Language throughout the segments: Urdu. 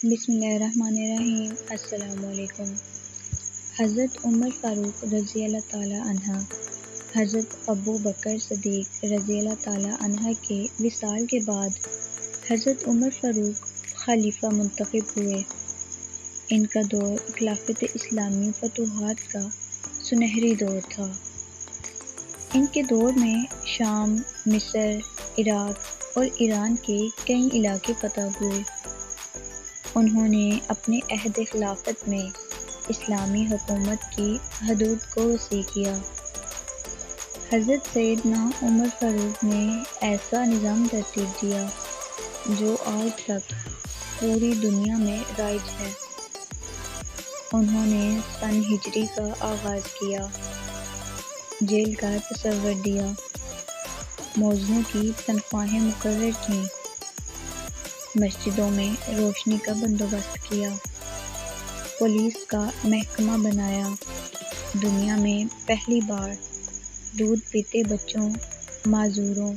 بسم اللہ الرحمن الرحیم۔ السلام علیکم۔ حضرت عمر فاروق رضی اللہ تعالیٰ عنہ حضرت ابو بکر صدیق رضی اللہ تعالیٰ عنہ کے وصال کے بعد حضرت عمر فاروق خلیفہ منتخب ہوئے۔ ان کا دور خلافت اسلامی فتوحات کا سنہری دور تھا۔ ان کے دور میں شام، مصر، عراق اور ایران کے کئی علاقے فتح ہوئے۔ انہوں نے اپنے عہد خلافت میں اسلامی حکومت کی حدود کو وسیع کیا۔ حضرت سیدنا عمر فاروق نے ایسا نظام ترتیب دیا جو آج تک پوری دنیا میں رائج ہے۔ انہوں نے سن ہجری کا آغاز کیا، جیل کا تصور دیا، مؤذنوں کی تنخواہیں مقرر کیں، مسجدوں میں روشنی کا بندوبست کیا، پولیس کا محکمہ بنایا، دنیا میں پہلی بار دودھ پیتے بچوں، معذوروں،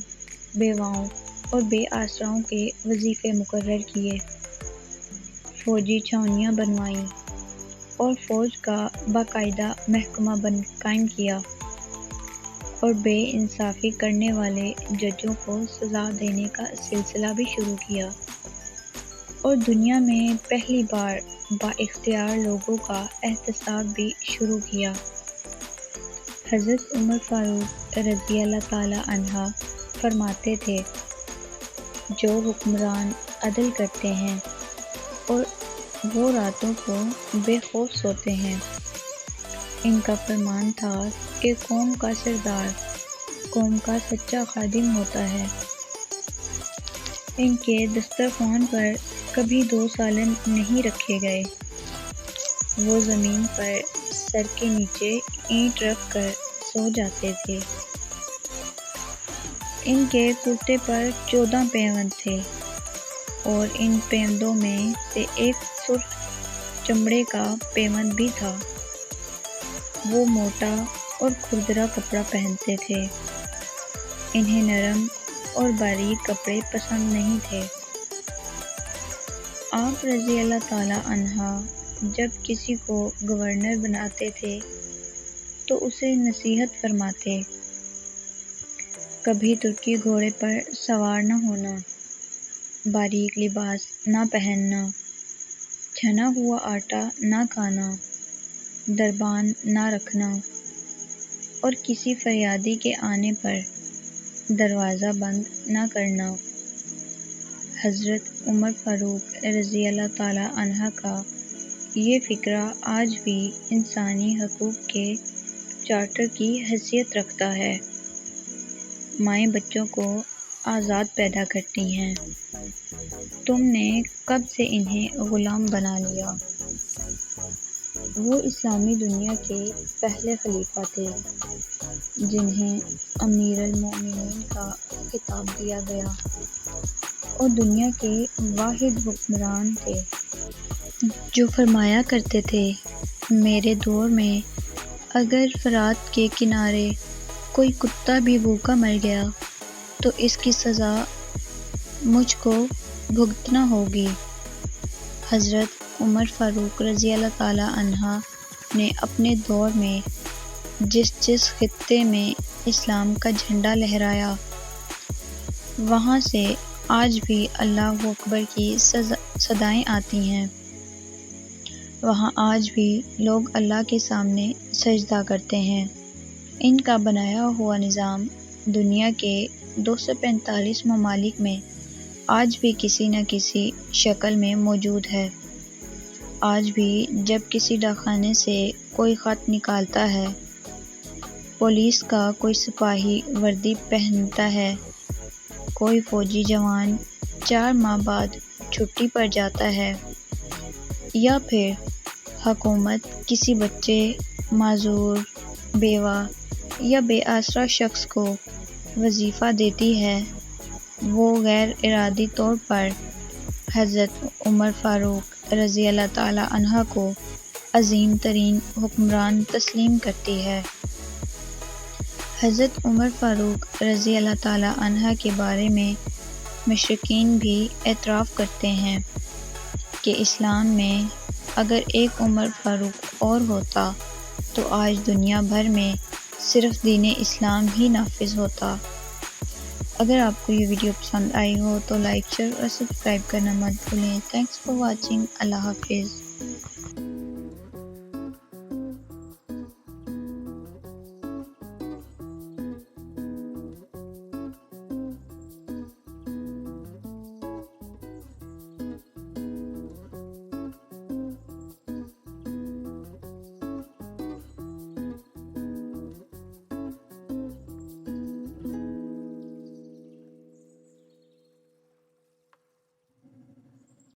بیواؤں اور بے آسراؤں کے وظیفے مقرر کیے، فوجی چھاؤنیاں بنوائیں اور فوج کا باقاعدہ محکمہ قائم کیا، اور بے انصافی کرنے والے ججوں کو سزا دینے کا سلسلہ بھی شروع کیا، اور دنیا میں پہلی بار با اختیار لوگوں کا احتساب بھی شروع کیا۔ حضرت عمر فاروق رضی اللہ تعالیٰ عنہ فرماتے تھے، جو حکمران عدل کرتے ہیں اور وہ راتوں کو بے خوف سوتے ہیں۔ ان کا فرمان تھا کہ قوم کا سردار قوم کا سچا خادم ہوتا ہے۔ ان کے دسترخوان پر کبھی 2 سالن نہیں رکھے گئے۔ وہ زمین پر سر کے نیچے اینٹ رکھ کر سو جاتے تھے۔ ان کے کرتے پر 14 پیوند تھے، اور ان پیوندوں میں سے ایک سرخ چمڑے کا پیوند بھی تھا۔ وہ موٹا اور کھردرا کپڑا پہنتے تھے۔ انہیں نرم اور باریک کپڑے پسند نہیں تھے۔ آپ رضی اللہ تعالیٰ عنہ جب کسی کو گورنر بناتے تھے تو اسے نصیحت فرماتے، کبھی ترکی گھوڑے پر سوار نہ ہونا، باریک لباس نہ پہننا، چھنا ہوا آٹا نہ کھانا، دربان نہ رکھنا، اور کسی فریادی کے آنے پر دروازہ بند نہ کرنا۔ حضرت عمر فاروق رضی اللہ تعالیٰ عنہ کا یہ فقرہ آج بھی انسانی حقوق کے چارٹر کی حیثیت رکھتا ہے۔ مائیں بچوں کو آزاد پیدا کرتی ہیں، تم نے کب سے انہیں غلام بنا لیا۔ وہ اسلامی دنیا کے پہلے خلیفہ تھے جنہیں امیر المومنین کا خطاب دیا گیا، اور دنیا کے واحد حکمران تھے جو فرمایا کرتے تھے، میرے دور میں اگر فرات کے کنارے کوئی کتا بھی بھوکا مر گیا تو اس کی سزا مجھ کو بھگتنا ہوگی۔ حضرت عمر فاروق رضی اللہ تعالیٰ عنہ نے اپنے دور میں جس خطے میں اسلام کا جھنڈا لہرایا، وہاں سے آج بھی اللہ اکبر کی صدائیں آتی ہیں۔ وہاں آج بھی لوگ اللہ کے سامنے سجدہ کرتے ہیں۔ ان کا بنایا ہوا نظام دنیا کے 245 ممالک میں آج بھی کسی نہ کسی شکل میں موجود ہے۔ آج بھی جب کسی ڈاکخانے سے کوئی خط نکالتا ہے، پولیس کا کوئی سپاہی وردی پہنتا ہے، کوئی فوجی جوان 4 ماہ بعد چھٹی پر جاتا ہے، یا پھر حکومت کسی بچے، معذور، بیوہ یا بے آسرا شخص کو وظیفہ دیتی ہے، وہ غیر ارادی طور پر حضرت عمر فاروق رضی اللہ تعالیٰ عنہ کو عظیم ترین حکمران تسلیم کرتی ہے۔ حضرت عمر فاروق رضی اللہ تعالیٰ عنہ کے بارے میں مشرکین بھی اعتراف کرتے ہیں کہ اسلام میں اگر ایک عمر فاروق اور ہوتا تو آج دنیا بھر میں صرف دین اسلام ہی نافذ ہوتا۔ اگر آپ کو یہ ویڈیو پسند آئی ہو تو لائک، شیئر اور سبسکرائب کرنا مت بھولیں۔ Thanks for watching. اللہ حافظ۔